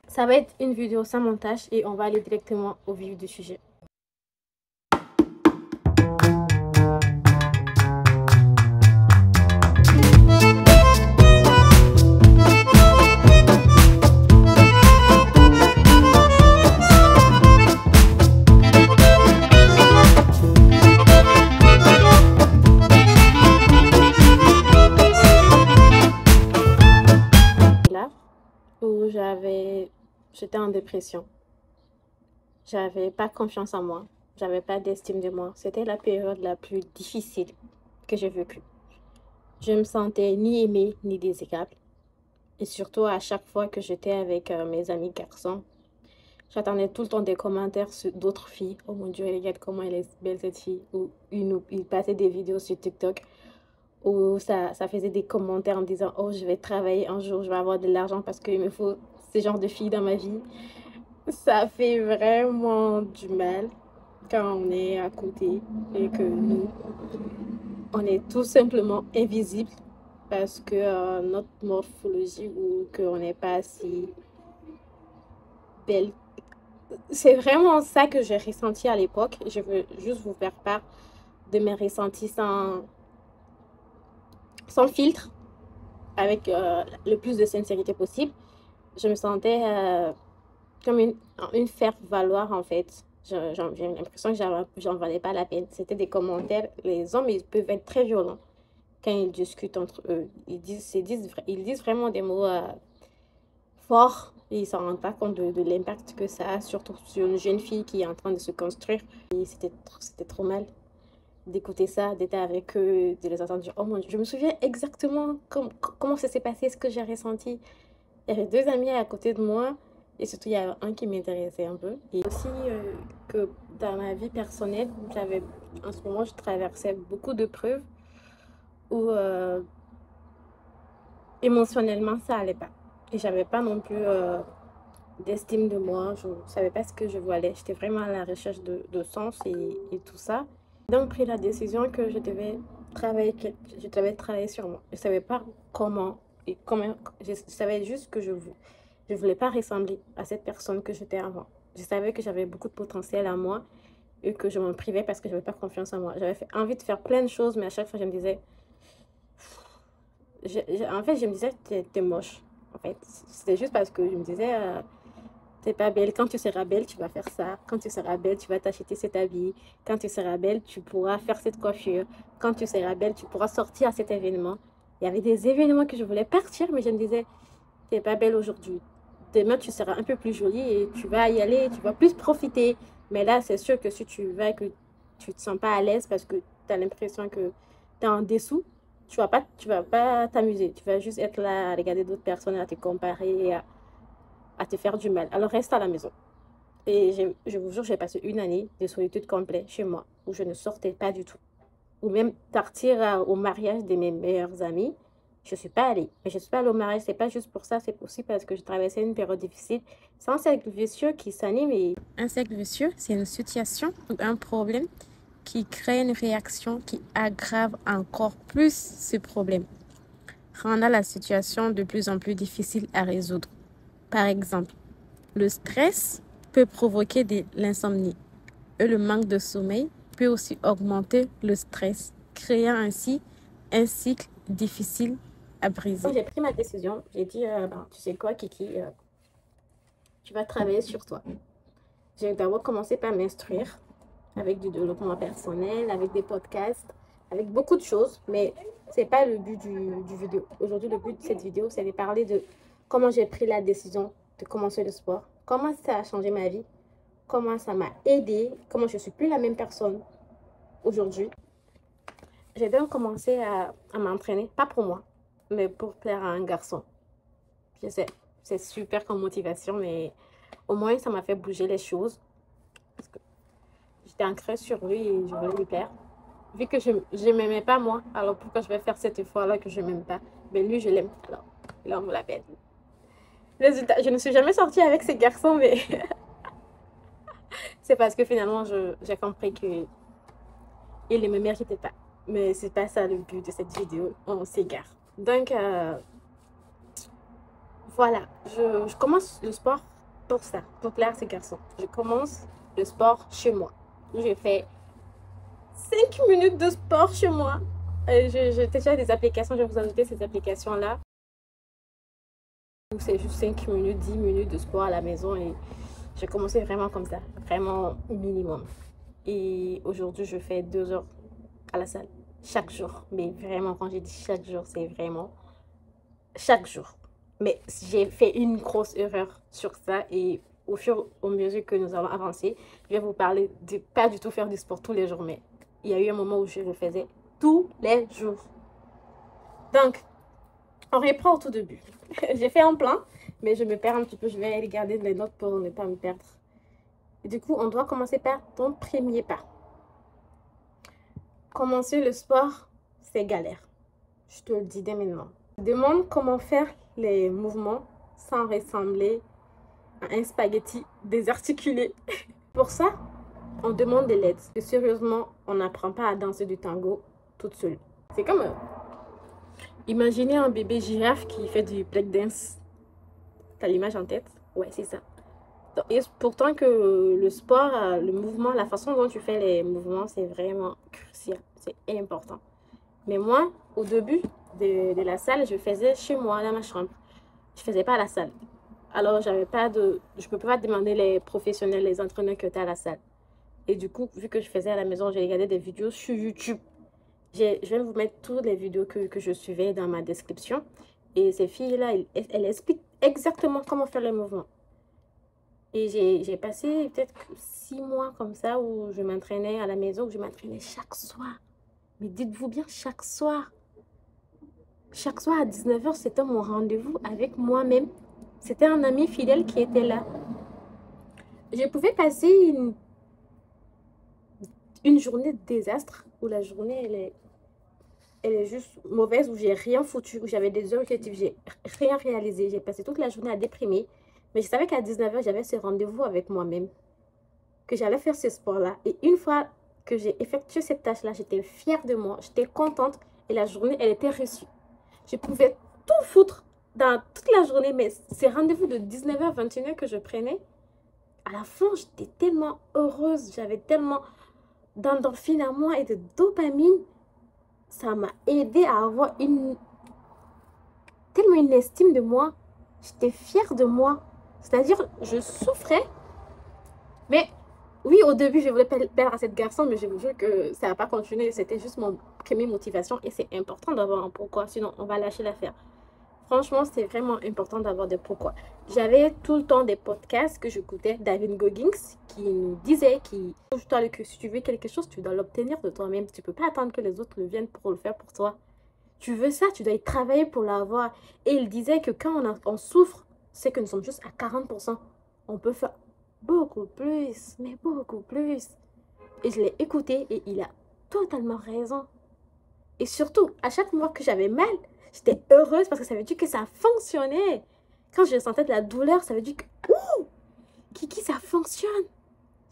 Ça va être une vidéo sans montage et on va aller directement au vif du sujet. Là où j'étais en dépression. J'avais pas confiance en moi. J'avais pas d'estime de moi. C'était la période la plus difficile que j'ai vécue. Je me sentais ni aimée ni désirable. Et surtout, à chaque fois que j'étais avec mes amis garçons, j'attendais tout le temps des commentaires d'autres filles. Oh mon Dieu, regarde comment elle est belle cette fille. Ou il passait des vidéos sur TikTok où ça faisait des commentaires en disant oh, je vais travailler un jour, je vais avoir de l'argent parce qu'il me faut ce genre de filles dans ma vie. Ça fait vraiment du mal quand on est à côté et que nous, on est tout simplement invisible parce que notre morphologie ou qu'on n'est pas si belle. C'est vraiment ça que j'ai ressenti à l'époque. Je veux juste vous faire part de mes ressentis sans filtre, avec le plus de sincérité possible. Je me sentais comme une faire-valoir en fait. J'ai l'impression que j'en valais pas la peine. C'était des commentaires. Les hommes, ils peuvent être très violents quand ils discutent entre eux. Ils disent vraiment des mots forts. Ils ne s'en rendent pas compte de l'impact que ça a, surtout sur une jeune fille qui est en train de se construire. Et c'était trop mal d'écouter ça, d'être avec eux, de les entendre dire oh mon Dieu. Je me souviens exactement comment ça s'est passé, ce que j'ai ressenti. Il y avait deux amis à côté de moi. Et surtout, il y avait un qui m'intéressait un peu. Et aussi que dans ma vie personnelle, en ce moment, je traversais beaucoup de preuves où émotionnellement, ça allait pas. Et j'avais pas non plus d'estime de moi. Je ne savais pas ce que je voulais. J'étais vraiment à la recherche de sens et tout ça. J'ai donc pris la décision que je devais travailler sur moi. Je ne savais pas comment et comment. Je savais juste que je voulais pas ressembler à cette personne que j'étais avant. Je savais que j'avais beaucoup de potentiel à moi et que je m'en privais parce que je n'avais pas confiance en moi. J'avais envie de faire plein de choses, mais à chaque fois, je me disais... en fait, je me disais que t'es moche. En fait, c'était juste parce que je me disais... t'es pas belle. Quand tu seras belle, tu vas faire ça. Quand tu seras belle, tu vas t'acheter cet habit. Quand tu seras belle, tu pourras faire cette coiffure. Quand tu seras belle, tu pourras sortir à cet événement. Il y avait des événements que je voulais partir, mais je me disais, t'es pas belle aujourd'hui. Demain, tu seras un peu plus jolie et tu vas y aller, tu vas plus profiter. Mais là, c'est sûr que si tu vas et que tu te sens pas à l'aise parce que tu as l'impression que tu es en dessous, tu vas pas t'amuser. Tu vas juste être là à regarder d'autres personnes, à te comparer, à te faire du mal. Alors reste à la maison. Et je vous jure, j'ai passé une année de solitude complète chez moi, où je ne sortais pas du tout. Ou même partir au mariage de mes meilleurs amis. Je ne suis pas allée. Mais je ne suis pas allée au mariage, c'est pas juste pour ça, c'est aussi parce que je traversais une période difficile. C'est un cercle vicieux qui s'anime et... Un cercle vicieux, c'est une situation ou un problème qui crée une réaction qui aggrave encore plus ce problème, rendant la situation de plus en plus difficile à résoudre. Par exemple, le stress peut provoquer de l'insomnie et le manque de sommeil peut aussi augmenter le stress, créant ainsi un cycle difficile à briser. J'ai pris ma décision, j'ai dit, tu sais quoi Kiki, tu vas travailler sur toi. J'ai d'abord commencé par m'instruire avec du développement personnel, avec des podcasts, avec beaucoup de choses, mais c'est pas le but du vidéo. Aujourd'hui, le but de cette vidéo, c'est de parler de comment j'ai pris la décision de commencer le sport, comment ça a changé ma vie, comment ça m'a aidé, comment je ne suis plus la même personne aujourd'hui. J'ai donc commencé à m'entraîner, pas pour moi, mais pour plaire à un garçon. Je sais, c'est super comme motivation, mais au moins ça m'a fait bouger les choses. Parce que j'étais ancrée sur lui et je voulais lui plaire. Vu que je ne m'aimais pas moi, alors pourquoi je vais faire cet effort-là que je ne m'aime pas? Mais lui, je l'aime, alors il en vaut la peine. Résultat, je ne suis jamais sortie avec ces garçons, mais c'est parce que finalement, j'ai compris qu'il ne me méritait pas. Mais c'est pas ça le but de cette vidéo, on s'égare. Donc, Voilà, je commence le sport pour ça, pour plaire à ces garçons. Je commence le sport chez moi. Je fais 5 minutes de sport chez moi. Je télécharge des applications, je vais vous ajouter ces applications-là. C'est juste 5 minutes, 10 minutes de sport à la maison et j'ai commencé vraiment comme ça, vraiment minimum. Et aujourd'hui, je fais 2 heures à la salle chaque jour. Mais vraiment, quand j'ai dit chaque jour, c'est vraiment chaque jour. Mais j'ai fait une grosse erreur sur ça et au fur et à mesure que nous allons avancer, je vais vous parler de pas du tout faire du sport tous les jours, mais il y a eu un moment où je le faisais tous les jours. Donc, on reprend au tout début. J'ai fait un plan, mais je me perds un petit peu. Je vais regarder les notes pour ne pas me perdre. Et du coup, on doit commencer par ton premier pas. Commencer le sport, c'est galère. Je te le dis dès maintenant. Demande comment faire les mouvements sans ressembler à un spaghetti désarticulé. Pour ça, on demande de l'aide. Et sérieusement, on n'apprend pas à danser du tango toute seule. C'est comme... imaginez un bébé girafe qui fait du breakdance. T'as l'image en tête? Ouais, c'est ça. Et pourtant que le sport, le mouvement, la façon dont tu fais les mouvements, c'est vraiment crucial. C'est important. Mais moi, au début de la salle, je faisais chez moi, dans ma chambre. Je faisais pas à la salle. Alors, j'avais pas de... Je peux pas demander les professionnels, les entraîneurs que tu as à la salle. Et du coup, vu que je faisais à la maison, j'ai regardé des vidéos sur YouTube. Je vais vous mettre toutes les vidéos que je suivais dans ma description. Et ces filles-là, elles expliquent exactement comment faire les mouvements. Et j'ai passé peut-être 6 mois comme ça où je m'entraînais à la maison, où je m'entraînais chaque soir. Mais dites-vous bien, chaque soir. Chaque soir à 19 h, c'était mon rendez-vous avec moi-même. C'était un ami fidèle qui était là. Je pouvais passer une journée de désastre, où la journée, elle est juste mauvaise, où j'ai rien foutu, où j'avais des objectifs, j'ai rien réalisé. J'ai passé toute la journée à déprimer. Mais je savais qu'à 19 h, j'avais ce rendez-vous avec moi-même, que j'allais faire ce sport-là. Et une fois que j'ai effectué cette tâche-là, j'étais fière de moi, j'étais contente et la journée, elle était reçue. Je pouvais tout foutre dans toute la journée, mais ces rendez-vous de 19 h 21 h que je prenais, à la fin, j'étais tellement heureuse, j'avais tellement d'endorphine à moi et de dopamine. Ça m'a aidé à avoir tellement une estime de moi. J'étais fière de moi. C'est-à-dire, je souffrais. Mais oui, au début, je voulais plaire à cette garçon, mais je vous jure que ça n'a pas continué. C'était juste mon première motivation et c'est important d'avoir un pourquoi, sinon on va lâcher l'affaire. Franchement, c'est vraiment important d'avoir des pourquoi. J'avais tout le temps des podcasts que j'écoutais, David Goggins, qui nous disait, que si tu veux quelque chose, tu dois l'obtenir de toi-même. Tu ne peux pas attendre que les autres le viennent pour le faire pour toi. Tu veux ça, tu dois y travailler pour l'avoir. Et il disait que quand on souffre, c'est que nous sommes juste à 40%. On peut faire beaucoup plus, mais beaucoup plus. Et je l'ai écouté et il a totalement raison. Et surtout, à chaque fois que j'avais mal, j'étais heureuse parce que ça veut dire que ça fonctionnait. Quand je sentais de la douleur, ça veut dire que, ouh, Kiki, ça fonctionne.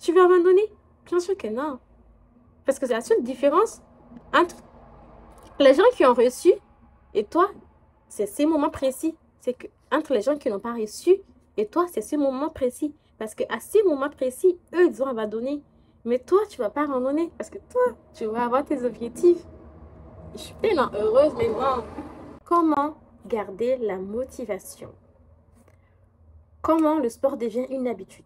Tu veux abandonner? Bien sûr que non. Parce que c'est la seule différence entre les gens qui ont reçu et toi, c'est ces moments précis. C'est que entre les gens qui n'ont pas reçu et toi, c'est ces moments précis. Parce qu'à ces moments précis, eux, ils ont abandonné. Mais toi, tu ne vas pas abandonner parce que toi, tu vas avoir tes objectifs. Je suis tellement heureuse maintenant. Comment garder la motivation? Comment le sport devient une habitude?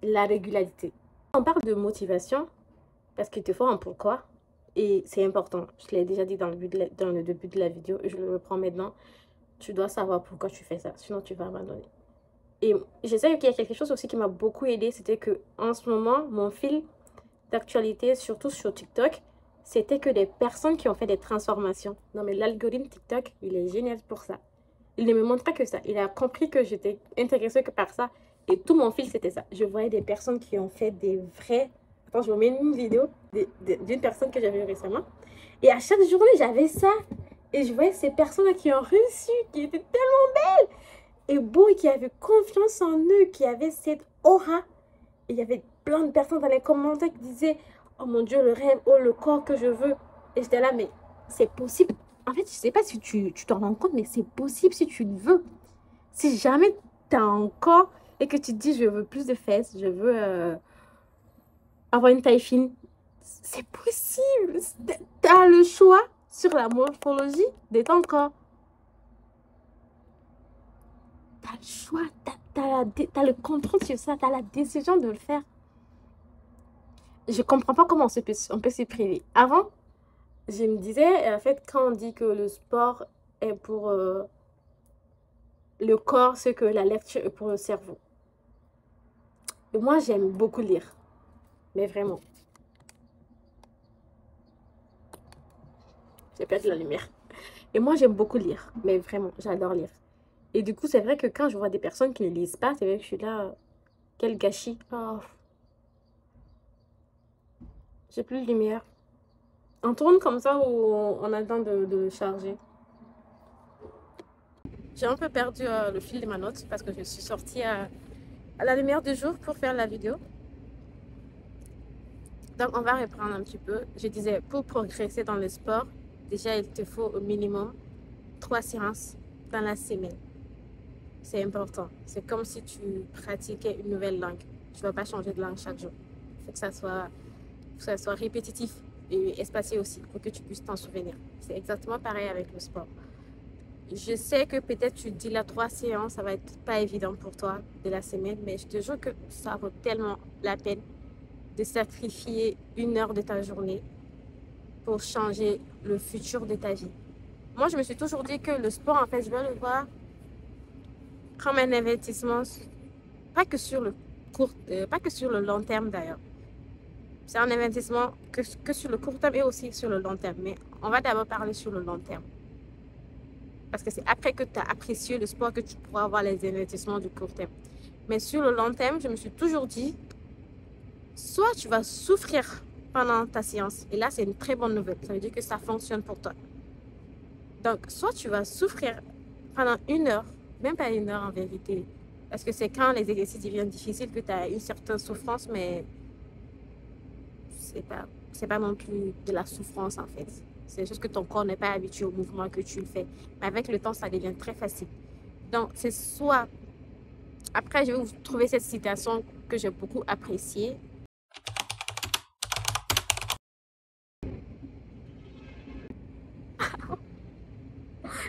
La régularité. On parle de motivation parce qu'il te faut un pourquoi. Et c'est important. Je l'ai déjà dit dans le début de la vidéo. Je le reprends maintenant. Tu dois savoir pourquoi tu fais ça. Sinon, tu vas abandonner. Et je sais qu'il y a quelque chose aussi qui m'a beaucoup aidé. C'était que en ce moment, mon fil d'actualité, surtout sur TikTok, c'était que des personnes qui ont fait des transformations. Non, mais l'algorithme TikTok, il est génial pour ça. Il ne me montre pas que ça. Il a compris que j'étais intéressée que par ça. Et tout mon fil, c'était ça. Je voyais des personnes qui ont fait des vrais... Attends, je vous mets une vidéo d'une personne que j'avais vue récemment. Et à chaque journée, j'avais ça. Et je voyais ces personnes qui ont réussi, qui étaient tellement belles et beaux, et qui avaient confiance en eux, qui avaient cette aura. Et il y avait plein de personnes dans les commentaires qui disaient « Oh mon Dieu, le rêve, oh le corps que je veux. » Et j'étais là, mais c'est possible. En fait, je ne sais pas si tu t'en rends compte, mais c'est possible si tu le veux. Si jamais tu as un corps et que tu te dis je veux plus de fesses, je veux avoir une taille fine, c'est possible. Tu as le choix sur la morphologie de ton corps. Tu as le choix, tu as le contrôle sur ça, tu as la décision de le faire. Je comprends pas comment on peut se priver. Avant, je me disais, en fait, quand on dit que le sport est pour le corps, ce que la lecture est pour le cerveau. Et moi, j'aime beaucoup lire. Mais vraiment. J'ai perdu la lumière. Et moi, j'aime beaucoup lire. Mais vraiment, j'adore lire. Et du coup, c'est vrai que quand je vois des personnes qui ne lisent pas, c'est vrai que je suis là, quel gâchis. Oh, j'ai plus de lumière. On tourne comme ça ou on a le temps de charger. J'ai un peu perdu le fil de ma note parce que je suis sortie à la lumière du jour pour faire la vidéo. Donc, on va reprendre un petit peu. Je disais, pour progresser dans le sport, déjà, il te faut au minimum 3 séances dans la semaine. C'est important. C'est comme si tu pratiquais une nouvelle langue. Tu ne vas pas changer de langue chaque jour. Il faut que ça soit répétitif et espacé aussi pour que tu puisses t'en souvenir. C'est exactement pareil avec le sport. Je sais que peut-être tu dis là 3 séances, ça va être pas évident pour toi de la semaine, mais je te jure que ça vaut tellement la peine de sacrifier 1 heure de ta journée pour changer le futur de ta vie. Moi, je me suis toujours dit que le sport, en fait, je dois le voir comme un investissement, pas que sur le long terme d'ailleurs. C'est un investissement que sur le court terme et aussi sur le long terme. Mais on va d'abord parler sur le long terme. Parce que c'est après que tu as apprécié le sport que tu pourras avoir les investissements du court terme. Mais sur le long terme, je me suis toujours dit, soit tu vas souffrir pendant ta séance. Et là, c'est une très bonne nouvelle. Ça veut dire que ça fonctionne pour toi. Donc, soit tu vas souffrir pendant 1 heure, même pas 1 heure en vérité. Parce que c'est quand les exercices deviennent difficiles que tu as une certaine souffrance, mais c'est pas non plus de la souffrance en fait. C'est juste que ton corps n'est pas habitué au mouvement que tu le fais. Mais avec le temps, ça devient très facile. Donc, c'est soit... Après, je vais vous trouver cette citation que j'ai beaucoup appréciée.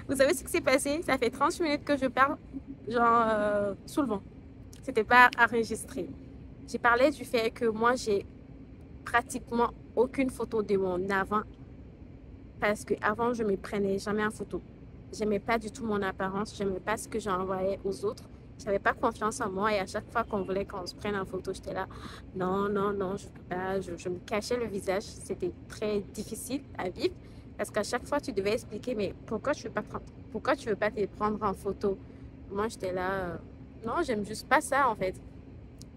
Vous savez ce qui s'est passé? Ça fait 30 minutes que je parle, genre, sous le vent. C'était pas enregistré. J'ai parlé du fait que moi, j'ai pratiquement aucune photo de mon avant parce qu'avant, je ne me prenais jamais en photo. J'aimais pas du tout mon apparence, j'aimais pas ce que j'envoyais aux autres. J'avais pas confiance en moi et à chaque fois qu'on voulait qu'on se prenne en photo, j'étais là, non, non, non, je peux pas. Je me cachais le visage. C'était très difficile à vivre parce qu'à chaque fois, tu devais expliquer, mais pourquoi tu veux pas te prendre en photo? Moi, j'étais là, non, j'aime juste pas ça en fait.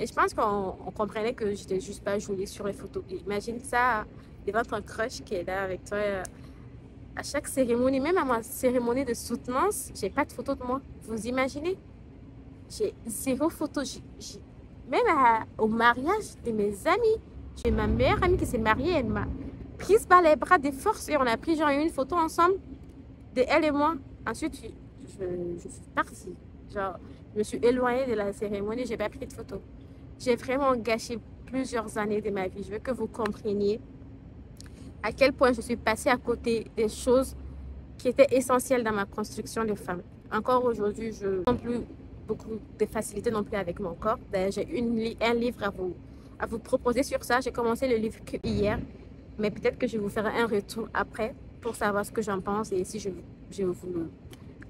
Et je pense qu'on comprenait que j'étais juste pas jolie sur les photos. Et imagine ça devant ton crush qui est là avec toi à chaque cérémonie, même à ma cérémonie de soutenance, j'ai pas de photo de moi. Vous imaginez? J'ai 0 photo. Même au mariage de mes amis, j'ai ma meilleure amie qui s'est mariée, elle m'a prise par les bras de force et on a pris genre une photo ensemble de elle et moi. Ensuite, je suis partie. Genre, je me suis éloignée de la cérémonie, j'ai pas pris de photo. J'ai vraiment gâché plusieurs années de ma vie. Je veux que vous compreniez à quel point je suis passée à côté des choses qui étaient essentielles dans ma construction de femme. Encore aujourd'hui, je n'ai plus beaucoup de facilité non plus avec mon corps. D'ailleurs, j'ai un livre à vous proposer sur ça. J'ai commencé le livre que hier, mais peut-être que je vous ferai un retour après pour savoir ce que j'en pense et si je vous le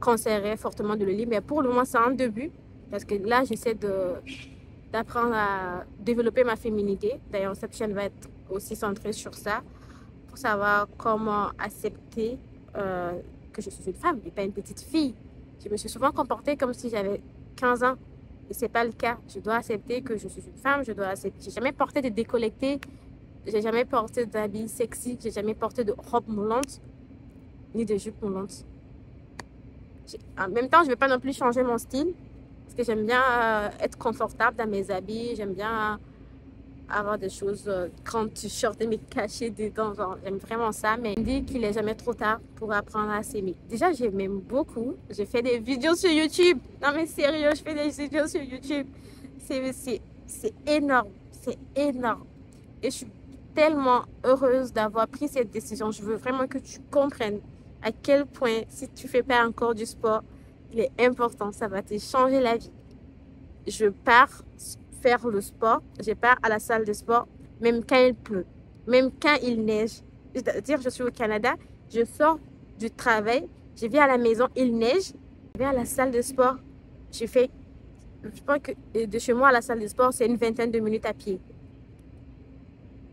conseillerais fortement de le lire. Mais pour le moment, c'est un début parce que là, j'essaie d'apprendre à développer ma féminité. D'ailleurs, cette chaîne va être aussi centrée sur ça pour savoir comment accepter que je suis une femme et pas une petite fille. Je me suis souvent comportée comme si j'avais 15 ans et c'est pas le cas. Je dois accepter que je suis une femme, je dois accepter. J'ai jamais porté de décolleté, j'ai jamais porté d'habits sexy, j'ai jamais porté de robe moulante ni de jupe moulante. En même temps, je vais pas non plus changer mon style parce que j'aime bien être confortable dans mes habits, j'aime bien avoir des choses quand tu sortes mais cachées dedans. Genre, j'aime vraiment ça. Mais il me dit qu'il est jamais trop tard pour apprendre à s'aimer. Déjà, j'aime beaucoup. Je fais des vidéos sur YouTube. Non, mais sérieux, je fais des vidéos sur YouTube. C'est énorme. C'est énorme. Et je suis tellement heureuse d'avoir pris cette décision. Je veux vraiment que tu comprennes à quel point, si tu ne fais pas encore du sport, il est important. Ça va te changer la vie. Je pars faire le sport. Je pars à la salle de sport, même quand il pleut, même quand il neige. C'est-à-dire, je suis au Canada, je sors du travail, je viens à la maison, il neige, je vais à la salle de sport. Je pense que de chez moi à la salle de sport, c'est une vingtaine de minutes à pied.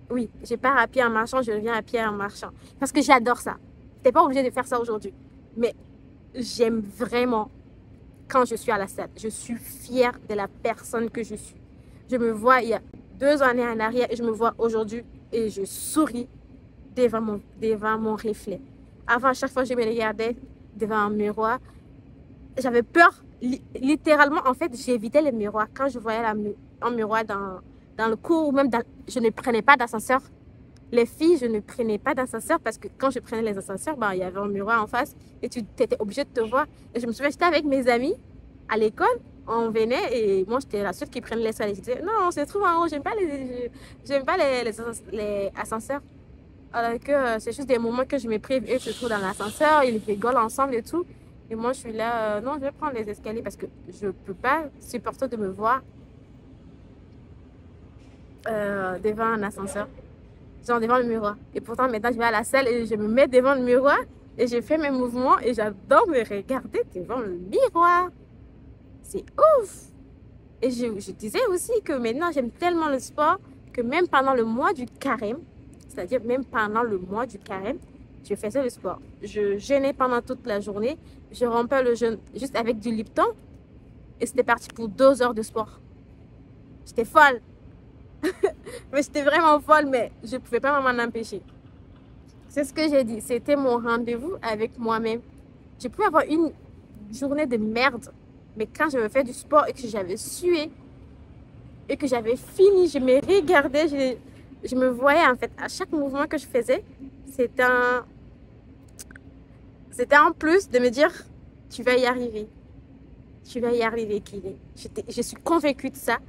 Oui, je pars à pied en marchant, je reviens à pied en marchant. Parce que j'adore ça. Tu n'es pas obligé de faire ça aujourd'hui. Mais j'aime vraiment quand je suis à la salle. Je suis fière de la personne que je suis. Je me vois il y a 2 années en arrière et je me vois aujourd'hui et je souris devant mon reflet. Avant, à chaque fois que je me regardais devant un miroir, j'avais peur. Littéralement, en fait, j'évitais les miroirs. Quand je voyais un miroir dans le cours ou même je ne prenais pas d'ascenseur. Les filles, je ne prenais pas d'ascenseur parce que quand je prenais les ascenseurs, il y avait un miroir en face et tu étais obligé de te voir. Et je me souviens, j'étais avec mes amis à l'école, on venait et moi, j'étais la seule qui prenait l'escalier. Et je disais, non, on se trouve en haut, j'aime pas les ascenseurs. Alors que c'est juste des moments que je me prive. Eux se trouvent dans l'ascenseur, ils rigolent ensemble et tout. Et moi, je suis là, non, je vais prendre les escaliers parce que je ne peux pas supporter de me voir devant un ascenseur. Genre devant le miroir. Et pourtant, maintenant, je vais à la salle et je me mets devant le miroir et je fais mes mouvements et j'adore me regarder devant le miroir. C'est ouf! Et je disais aussi que maintenant, j'aime tellement le sport que même pendant le mois du carême, c'est-à-dire même pendant le mois du carême, je faisais le sport. Je jeûnais pendant toute la journée. Je rompais le jeûne juste avec du Lipton et c'était parti pour 2 heures de sport. J'étais folle. Mais j'étais vraiment folle, mais je ne pouvais pas m'en empêcher. C'est ce que j'ai dit. C'était mon rendez-vous avec moi-même. Je pouvais avoir une journée de merde, mais quand je me fais du sport et que j'avais sué et que j'avais fini, je me regardais, je me voyais en fait. À chaque mouvement que je faisais, c'était en plus de me dire, tu vas y arriver. Tu vas y arriver, Kylie. Je suis convaincue de ça.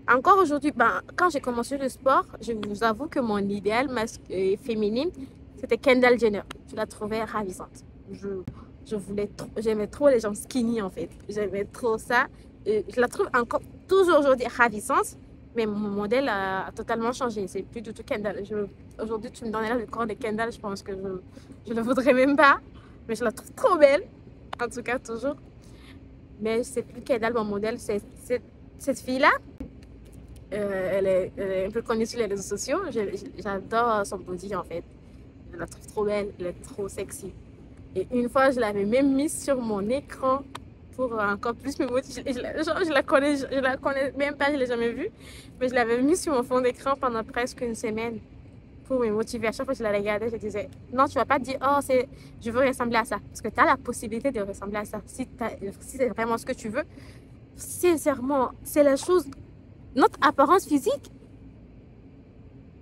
Encore aujourd'hui, quand j'ai commencé le sport, je vous avoue que mon idéal féminine, c'était Kendall Jenner. Je la trouvais ravissante. J'aimais trop les gens skinny en fait. J'aimais trop ça. Et je la trouve encore toujours aujourd'hui ravissante, mais mon modèle a totalement changé. C'est plus du tout Kendall. Aujourd'hui, tu me donnes le corps de Kendall, je pense que je ne le voudrais même pas. Mais je la trouve trop belle, en tout cas toujours. Mais c'est plus Kendall, mon modèle. C'est cette fille-là. Elle est un peu connue sur les réseaux sociaux. J'adore son body en fait. Je la trouve trop belle, elle est trop sexy. Et une fois, je l'avais même mise sur mon écran pour encore plus me motiver. Je la connais même pas, je ne l'ai jamais vue. Mais je l'avais mise sur mon fond d'écran pendant presque une semaine pour me motiver. À chaque fois que je la regardais, je disais, non, tu ne vas pas dire, oh, je veux ressembler à ça. Parce que tu as la possibilité de ressembler à ça. Si c'est vraiment ce que tu veux, sincèrement, c'est la chose. Notre apparence physique,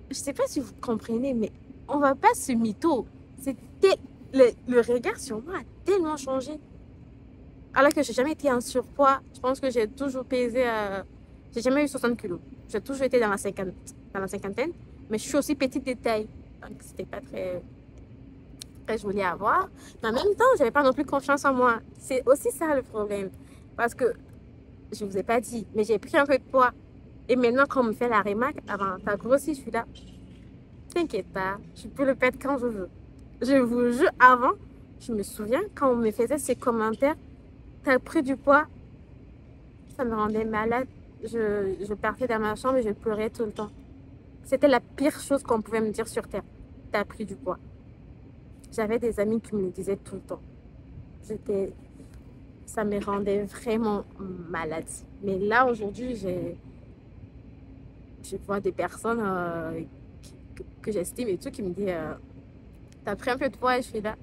je ne sais pas si vous comprenez, mais on ne va pas se mytho. Le regard sur moi a tellement changé. Alors que je n'ai jamais été en surpoids. Je pense que j'ai toujours pesé, j'ai jamais eu 60 kilos. J'ai toujours été dans la cinquantaine, mais je suis aussi petite de taille. Donc, c'était pas très, très joli à voir. Mais en même temps, je n'avais pas non plus confiance en moi. C'est aussi ça le problème. Parce que, je ne vous ai pas dit, mais j'ai pris un peu de poids. Et maintenant, quand on me fait la remarque, avant, t'as grossi, je suis là. T'inquiète pas, je peux le perdre quand je veux. Je vous jure, avant, je me souviens, quand on me faisait ces commentaires, t'as pris du poids, ça me rendait malade. Je partais dans ma chambre et je pleurais tout le temps. C'était la pire chose qu'on pouvait me dire sur Terre. T'as pris du poids. J'avais des amis qui me le disaient tout le temps. Ça me rendait vraiment malade. Mais là, aujourd'hui, je vois des personnes que j'estime et tout qui me disent t'as pris un peu de poids et je suis là.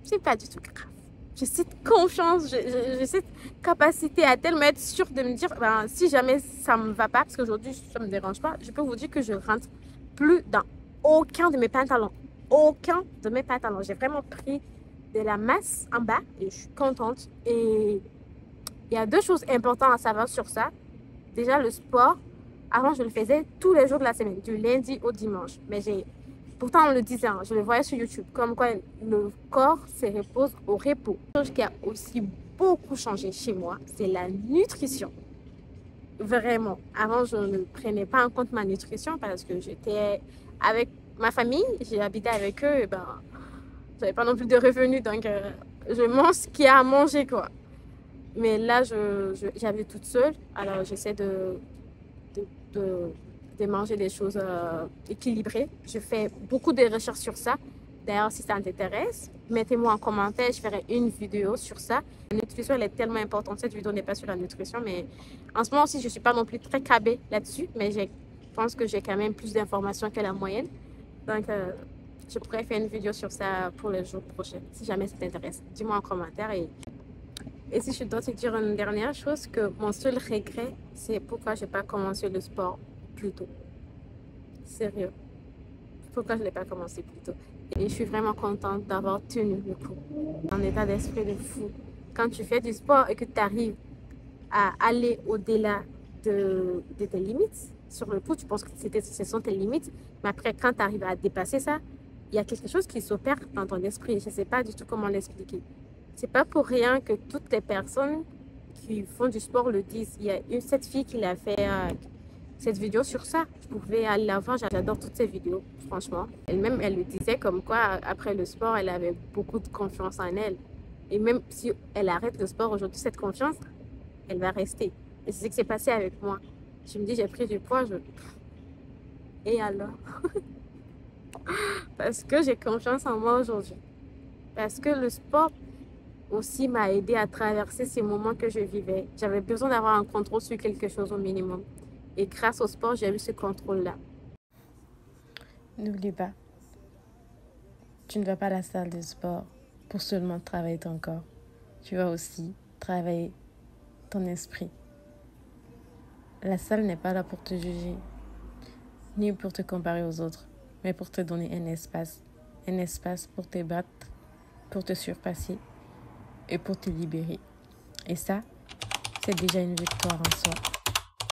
C'est pas du tout grave. j'ai cette confiance, j'ai cette capacité à tellement être sûre de me dire, ben, si jamais ça me va pas, parce qu'aujourd'hui ça me dérange pas, je peux vous dire que je rentre plus dans aucun de mes pantalons. Aucun de mes pantalons. J'ai vraiment pris de la masse en bas et je suis contente. Et il y a 2 choses importantes à savoir sur ça. Déjà, le sport, avant je le faisais tous les jours de la semaine, du lundi au dimanche. Mais pourtant on le disait, hein, je le voyais sur YouTube, comme quoi le corps se repose au repos. Une chose qui a aussi beaucoup changé chez moi, c'est la nutrition. Vraiment. Avant, je ne prenais pas en compte ma nutrition parce que j'étais avec ma famille, j'ai habité avec eux, et ben, j'avais pas non plus de revenus, donc je mange ce qu'il y a à manger, quoi. Mais là, j'habite toute seule, alors j'essaie de, de, de manger des choses équilibrées. Je fais beaucoup de recherches sur ça. D'ailleurs, si ça t'intéresse, mettez-moi en commentaire, je ferai une vidéo sur ça. La nutrition, elle est tellement importante. Cette vidéo n'est pas sur la nutrition, mais en ce moment aussi, je ne suis pas non plus très câblée là-dessus, mais je pense que j'ai quand même plus d'informations que la moyenne. Donc, je pourrais faire une vidéo sur ça pour les jours prochains, si jamais ça t'intéresse. Dis-moi en commentaire. Et si je dois te dire une dernière chose, que mon seul regret, c'est pourquoi je n'ai pas commencé le sport plus tôt. Sérieux. Pourquoi je ne l'ai pas commencé plus tôt. Et je suis vraiment contente d'avoir tenu le coup. Un état d'esprit de fou. Quand tu fais du sport et que tu arrives à aller au-delà de tes limites, sur le coup, tu penses que ce sont tes limites. Mais après, quand tu arrives à dépasser ça, il y a quelque chose qui s'opère dans ton esprit. Je ne sais pas du tout comment l'expliquer. C'est pas pour rien que toutes les personnes qui font du sport le disent. Il y a cette fille qui l'a fait cette vidéo sur ça. Vous pouvez aller la voir, j'adore toutes ces vidéos, franchement. Elle-même, elle le disait comme quoi, après le sport, elle avait beaucoup de confiance en elle. Et même si elle arrête le sport aujourd'hui, cette confiance, elle va rester. Et c'est ce qui s'est passé avec moi. Je me dis, j'ai pris du poids, Et alors? Parce que j'ai confiance en moi aujourd'hui. Parce que le sport aussi m'a aidé à traverser ces moments que je vivais. J'avais besoin d'avoir un contrôle sur quelque chose au minimum. Et grâce au sport, j'ai eu ce contrôle-là. N'oublie pas, tu ne vas pas à la salle de sport pour seulement travailler ton corps. Tu vas aussi travailler ton esprit. La salle n'est pas là pour te juger, ni pour te comparer aux autres, mais pour te donner un espace pour te battre, pour te surpasser et pour te libérer. Et ça, c'est déjà une victoire en soi.